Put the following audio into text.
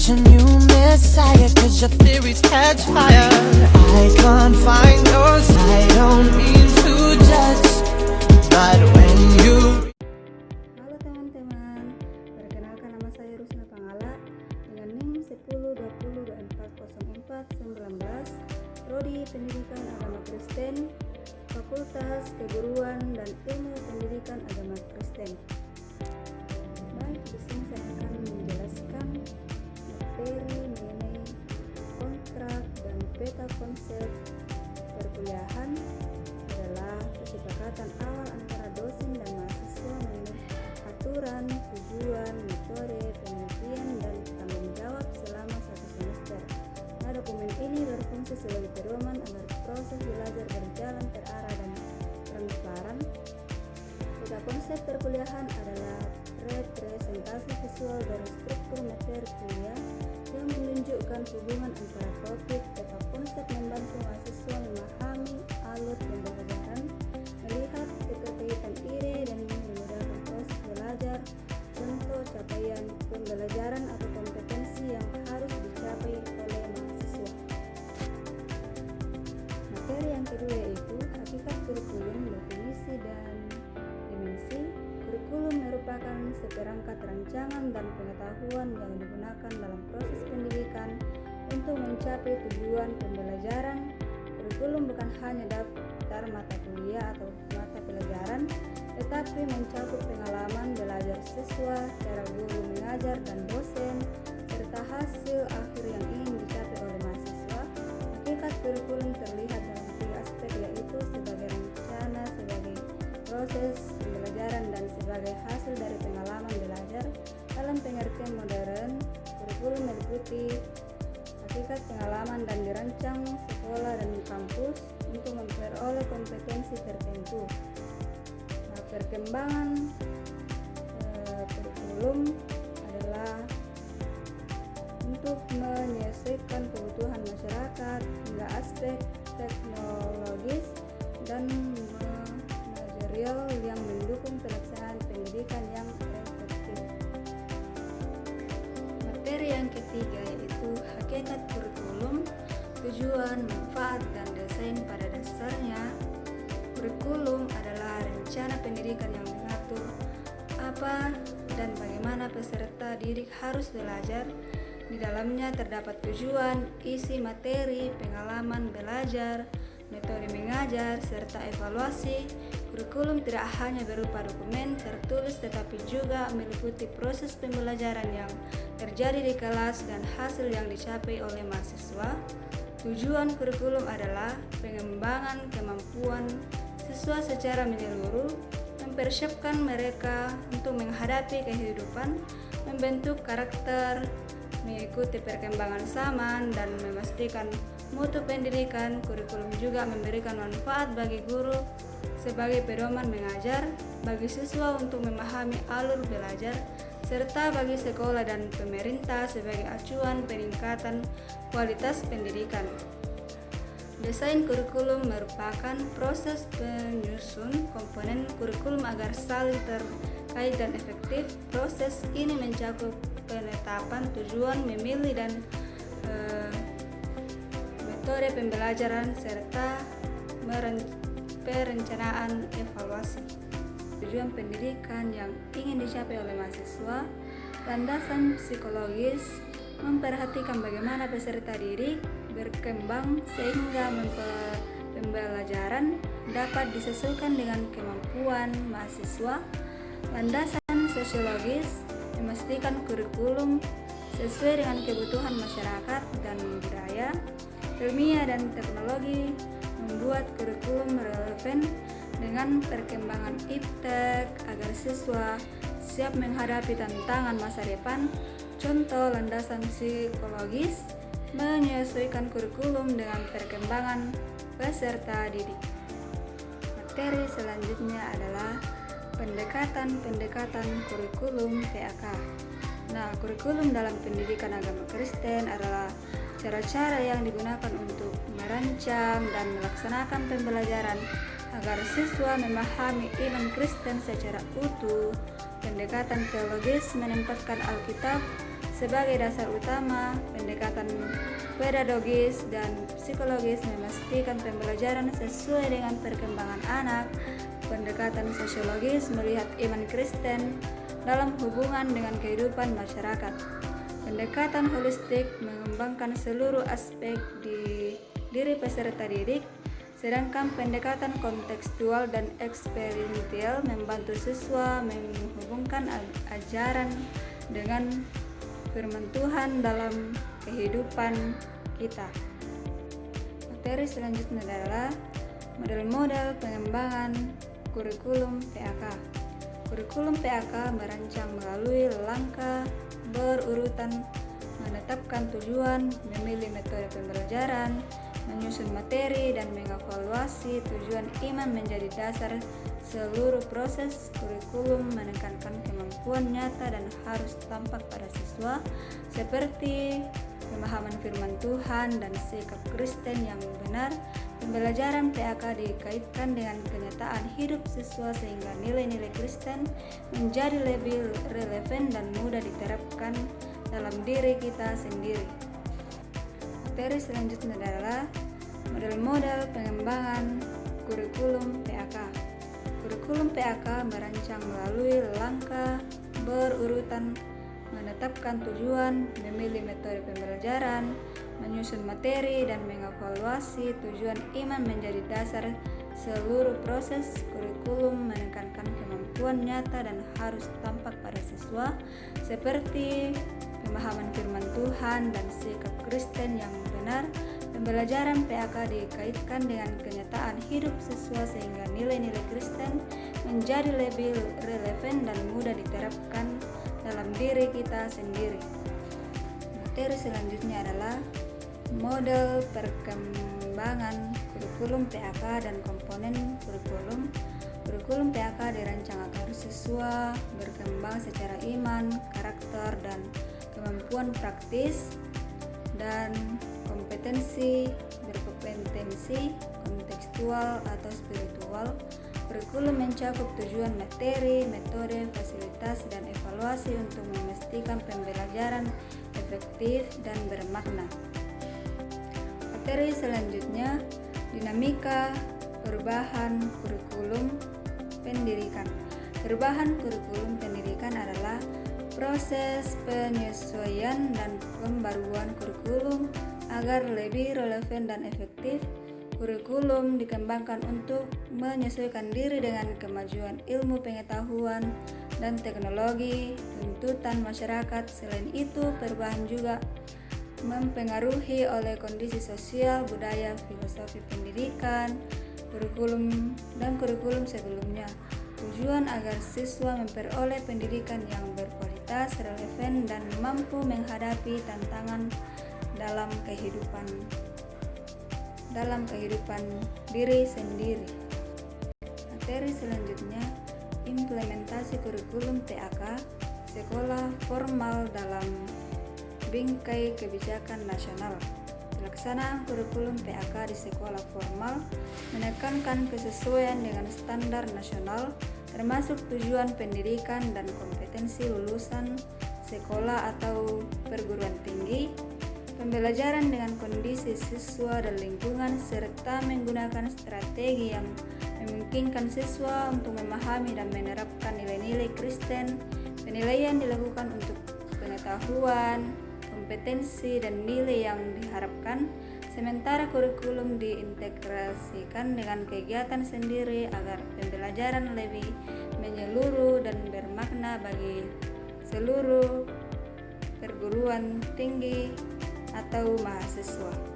a new messiah, cause your theories catch fire. I can't find yours, I don't mean to judge, but when you... Halo teman-teman, perkenalkan nama saya Rusna Pangala dengan NIM 1020240419, Prodi Pendidikan Agama Kristen, Fakultas Keguruan dan Ilmu Pendidikan Agama Kristen. Baik, di sini saya akan menjelaskan materi mengenai kontrak dan peta konsep perkuliahan adalah kesepakatan awal antara dosen dan mahasiswa mengenai aturan, tujuan, metode, penelitian, dan tanggung jawab selama satu semester. Nah, dokumen ini berfungsi sebagai pedoman agar proses belajar berjalan terarah dan transparan. Peta konsep perkuliahan adalah representasi visual dari struktur materi kuliah yang menunjukkan hubungan antara topik. Peta konsep membantu mahasiswa memahami alur pembelajaran, melihat keterkaitan ide, dan memudahkan proses belajar. Contoh capaian pembelajaran atau kompetensi yang harus dicapai oleh mahasiswa. Materi yang kedua yaitu hakikat kurikulum, definisi dan dimensi. Kurikulum merupakan seperangkat rancangan dan pengetahuan yang digunakan dalam proses pendidikan untuk mencapai tujuan pembelajaran. Kurikulum bukan hanya daftar mata kuliah atau mata pelajaran, tetapi mencakup pengalaman belajar siswa, cara guru mengajar dan dosen, serta hasil akhir yang ingin dicapai oleh mahasiswa. Hakikat kurikulum terlihat dalam tiga aspek, yaitu sebagai rencana, sebagai proses pembelajaran, dan sebagai hasil dari pengalaman belajar. Dalam pengertian modern, kurikulum meliputi hakikat pengalaman dan dirancang sekolah dan kampus untuk memperoleh kompetensi tertentu. Nah, perkembangan kurikulum adalah untuk menyesuaikan kebutuhan masyarakat hingga aspek teknologis dan manajerial yang mendukung pelaksanaan pendidikan yang efektif. Materi yang ketiga yaitu hakikat kurikulum, tujuan, manfaat, dan desain. Pada dasarnya, kurikulum adalah rencana pendidikan yang mengatur apa dan bagaimana peserta didik harus belajar. Di dalamnya terdapat tujuan, isi materi, pengalaman belajar, metode mengajar, serta evaluasi. Kurikulum tidak hanya berupa dokumen tertulis, tetapi juga meliputi proses pembelajaran yang terjadi di kelas dan hasil yang dicapai oleh mahasiswa. Tujuan kurikulum adalah pengembangan kemampuan siswa secara menyeluruh, mempersiapkan mereka untuk menghadapi kehidupan, membentuk karakter, mengikuti perkembangan zaman, dan memastikan mutu pendidikan. Kurikulum juga memberikan manfaat bagi guru sebagai pedoman mengajar, bagi siswa untuk memahami alur belajar, serta bagi sekolah dan pemerintah sebagai acuan peningkatan kualitas pendidikan. Desain kurikulum merupakan proses penyusun komponen kurikulum agar saling terkait dan efektif. Proses ini mencakup penetapan tujuan, memilih dan metode pembelajaran, serta perencanaan evaluasi. Tujuan pendidikan yang ingin dicapai oleh mahasiswa. Landasan psikologis memperhatikan bagaimana peserta didik berkembang sehingga pembelajaran dapat disesuaikan dengan kemampuan mahasiswa. Landasan sosiologis memastikan kurikulum sesuai dengan kebutuhan masyarakat dan budaya. Ilmiah dan teknologi membuat kurikulum relevan dengan perkembangan iptek agar siswa siap menghadapi tantangan masa depan. Contoh, landasan psikologis menyesuaikan kurikulum dengan perkembangan peserta didik. Materi selanjutnya adalah pendekatan kurikulum PAK. Nah, kurikulum dalam pendidikan agama Kristen adalah cara-cara yang digunakan untuk merancang dan melaksanakan pembelajaran agar siswa memahami iman Kristen secara utuh. Pendekatan teologis menempatkan Alkitab Sebagai dasar utama, pendekatan pedagogis dan psikologis memastikan pembelajaran sesuai dengan perkembangan anak. Pendekatan sosiologis melihat iman Kristen dalam hubungan dengan kehidupan masyarakat. Pendekatan holistik mengembangkan seluruh aspek di diri peserta didik, sedangkan pendekatan kontekstual dan eksperimental membantu siswa menghubungkan ajaran dengan firman Tuhan dalam kehidupan kita. Materi selanjutnya adalah model-model pengembangan kurikulum PAK. Kurikulum PAK merancang melalui langkah berurutan, menetapkan tujuan, memilih metode pembelajaran, menyusun materi, dan mengevaluasi tujuan iman menjadi dasar seluruh proses. Kurikulum menekankan kemampuan nyata dan harus tampak pada siswa seperti pemahaman firman Tuhan dan sikap Kristen yang benar. Pembelajaran PAK dikaitkan dengan kenyataan hidup siswa sehingga nilai-nilai Kristen menjadi lebih relevan dan mudah diterapkan dalam diri kita sendiri. Materi selanjutnya adalah model-model pengembangan kurikulum PAK. Kurikulum PAK merancang melalui langkah berurutan, menetapkan tujuan, memilih metode pembelajaran, menyusun materi, dan mengevaluasi tujuan iman menjadi dasar seluruh proses. Kurikulum menekankan kemampuan nyata dan harus tampak pada siswa seperti pemahaman firman Tuhan dan sikap Kristen yang benar. Pembelajaran PAK dikaitkan dengan kenyataan hidup siswa sehingga nilai-nilai Kristen menjadi lebih relevan dan mudah diterapkan dalam diri kita sendiri. Materi selanjutnya adalah model perkembangan kurikulum PAK dan komponen kurikulum. Kurikulum PAK dirancang agar siswa berkembang secara iman, karakter, dan kemampuan praktis dan berkompetensi kontekstual atau spiritual. Kurikulum mencakup tujuan materi, metode, fasilitas, dan evaluasi untuk memastikan pembelajaran efektif dan bermakna. Materi selanjutnya, dinamika perubahan kurikulum pendidikan. Perubahan kurikulum pendidikan adalah proses penyesuaian dan pembaruan kurikulum agar lebih relevan dan efektif. Kurikulum dikembangkan untuk menyesuaikan diri dengan kemajuan ilmu pengetahuan dan teknologi, tuntutan masyarakat. Selain itu, perubahan juga mempengaruhi oleh kondisi sosial, budaya, filosofi pendidikan, kurikulum sebelumnya. Tujuan agar siswa memperoleh pendidikan yang berkualitas, relevan, dan mampu menghadapi tantangan dalam kehidupan diri sendiri. Materi selanjutnya, implementasi kurikulum PAK sekolah formal dalam bingkai kebijakan nasional. Pelaksanaan kurikulum PAK di sekolah formal menekankan kesesuaian dengan standar nasional, termasuk tujuan pendidikan dan kompetensi lulusan sekolah atau perguruan tinggi, pembelajaran dengan kondisi siswa dan lingkungan, serta menggunakan strategi yang memungkinkan siswa untuk memahami dan menerapkan nilai-nilai Kristen. Penilaian dilakukan untuk pengetahuan, kompetensi, dan nilai yang diharapkan, sementara kurikulum diintegrasikan dengan kegiatan sendiri agar pembelajaran lebih menyeluruh dan bermakna bagi seluruh perguruan tinggi atau mahasiswa.